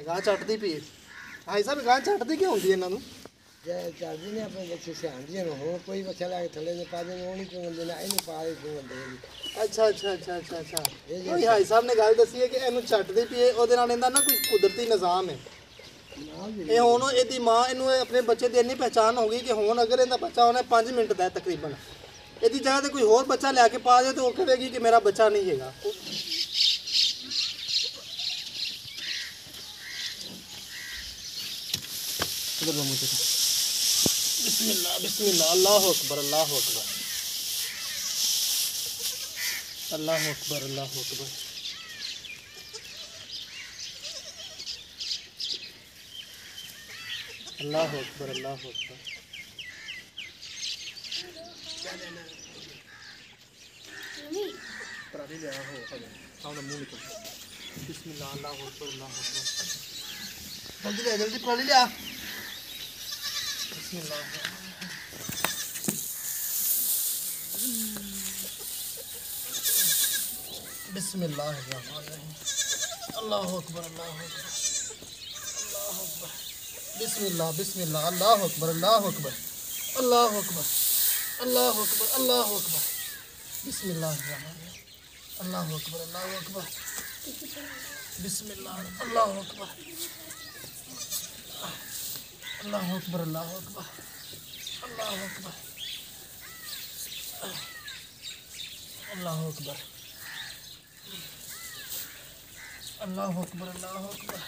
गां चटदी पी भाई साहब गां चटदी क्यों होंदी इन्हां नूं चलदी ने अपने बच्चे सियाणदियां ने हो कोई बच्चा लैके थल्ले ने पा देने वो नहीं चुंगदे ने इहनूं पा दे चुंगदे अच्छा अच्छा अच्छा अच्छा अच्छा कोई भाई साहब ने गल दसी है कि इहनूं चटदी पी ਉਹਦੇ ਨਾਲ ਇਹਦਾ ਨਾ ਕੋਈ ਕੁਦਰਤੀ ਨਿਜ਼ਾਮ ਹੈ ਇਹ ਹੁਣ ਇਹਦੀ ਮਾਂ ਇਹਨੂੰ ਆਪਣੇ ਬੱਚੇ ਦੀ ਇੰਨੀ ਪਹਿਚਾਨ ਹੋ ਗਈ ਕਿ ਹੁਣ ਅਗਰ ਇਹਦਾ ਬੱਚਾ ਹੋਣਾ 5 ਮਿੰਟ ਦਾ ਤਕਰੀਬਨ ਇਹਦੀ ਜਗ੍ਹਾ ਤੇ ਕੋਈ ਹੋਰ ਬੱਚਾ ਲੈ ਕੇ ਪਾ ਦੇ ਤਾਂ ਉਹ ਕਹੇਗੀ ਕਿ ਮੇਰਾ ਬੱਚਾ ਨਹੀਂ ਹੈਗਾ बिस्मिल्लाह बिस्मिल्लाह अल्लाह अकबर अल्लाह अकबर अल्लाह अकबर अल्लाह अकबर अल्लाह अकबर अल्लाह अकबर प्राणी ले हो सामने मुंह निकल बिस्मिल्लाह अल्लाह अकबर अल्लाह अकबर जल्दी प्राणी ले बिस्मिल्लाहिर्रहमानिर्रहीम अल्लाह अकबर अल्लाह अकबर अल्लाह अकबर बिस्मिल्लाह बिस्मिल्लाह अल्लाह अकबर अल्लाह अकबर अल्लाह अकबर अल्लाह अकबर अल्लाह अकबर बिस्मिल्लाहिर्रहमानिर्रहीम अल्लाह अकबर अल्लाह अकबर बिस्मिल्लाह अल्लाह अकबर अल्लाह अकबर अल्लाह अकबर अल्लाह अकबर अल्लाह अकबर अल्लाह अकबर अल्लाह अकबर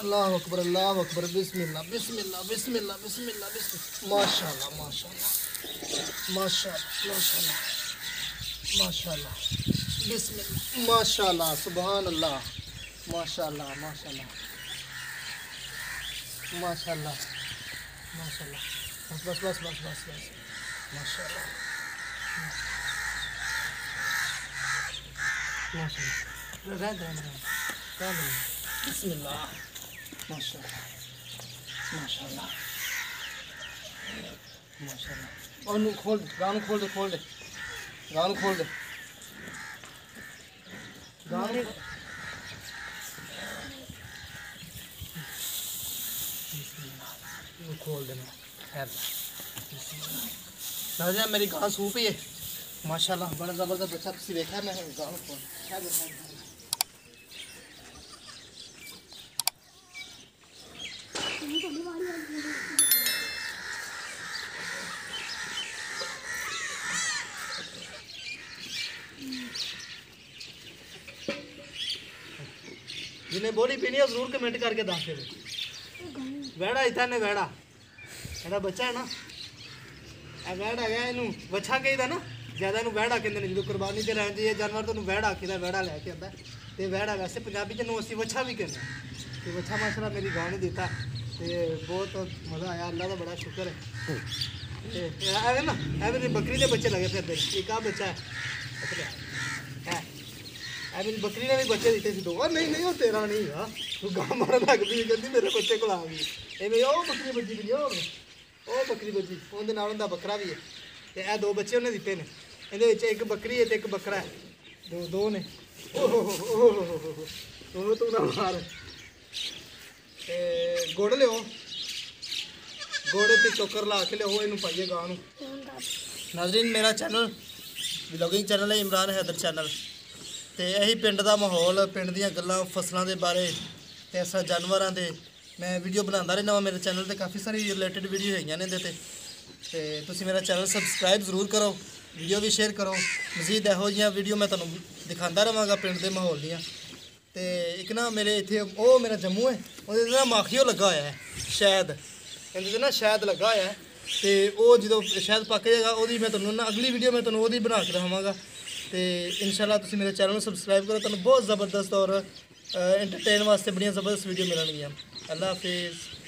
अल्लाह अकबर अल्लाह अकबर बिस्मिल्लाह बिस्मिल्लाह बिस्मिल्लाह बिस्मिल्लाह बिस्मिल्लाह माशाअल्लाह माशाअल्लाह माशाअल्लाह माशाअल्लाह बिस्मिल्लाह माशाअल्लाह सुभान अल्लाह माशाअल्लाह माशाअल्लाह माशाअल्लाह माशाअल्लाह बस बस बस बस बस बस माशाअल्लाह माशाअल्लाह रह बिस्मिल्लाह माशाअल्लाह माशाअल्लाह माशाअल्लाह और नू खोल गान खोल दे गान खोल दे गान खोल देना खैर राजा मेरी गां सूप ही है माशाल्लाह बड़ा ज़बरदस्त बच्चा तुम देखा मैं गां खोल जिन्हें बोली पीनी है जरूर कमेंट करके दस दे वैड़ा इतना ने वैड़ा एड़ा बच्चा है ना वैड़ा है इनू बच्चा कहीदा ना ज़्यादा इनू वैड़ा कहते हैं जो कुर्बानी से लैन जाइए जानवर तो वैड़ा आखिदा वैड़ा लैके आता तो वैड़ा वैसे पंजाबी च असीं वच्छा भी कहते हैं तो वच्छा माशाल्लाह मेरी गां ने दिता तो बहुत मज़ा आया अल्लाह का बड़ा शुक्र है ना मेरी बकरी के बच्चे लगे फिर एक आ बच्चा है मेरी बकरी ने भी बच्चे दिते थे दो नहीं नहीं वो तेरा नहीं है तू गां मारन लग पई कहती मेरे बच्चे को आ गई ये मेरी ओ बकरी बजी भी ओ बकरी बजी उनके नाल उनका बकरा भी है तो यह दो बच्चे उन्हें दिते ने ये एक बकरी है तो एक बकरा है दो दो ने ओह तू ना मार गुड़ लियो गुड़ ते चोकर ला के लियो इनू पाइए गां नूं नाज़रीन मेरा चैनल व्लॉगिंग चैनल है इमरान हैदर चैनल तो यही पिंड का माहौल पिंड दी गल्लां फसलों के बारे तो इस जानवरों के मैं वीडियो बनाता रहना वा मेरे चैनल पर काफ़ी सारी रिलेटिड वीडियो है ने तो तुसीं मेरा चैनल सबसक्राइब जरूर करो वीडियो भी शेयर करो मजीद यहो जी वीडियो मैं तुहानूं दिखाता रहांगा पिंड के माहौल दियां तो एक ना मेरे इत्थे वो मेरा जम्मू है वो ना माखियो लगा होया है शायद कहते ना शायद लगा होया है तो वो जो शायद पक जाएगा वो मैं तुहानूं ना अगली वीडियो मैं तुहानूं वो बना के दिखावांगा तो इंशाल्लाह तुसीं मेरे चैनल को सबसक्राइब करो तुहानूं बहुत ज़बरदस्त और एंटरटेन वास्ते बड़ियां ज़बरदस्त वीडियो मिलणगियां अल्लाह हाफिज़।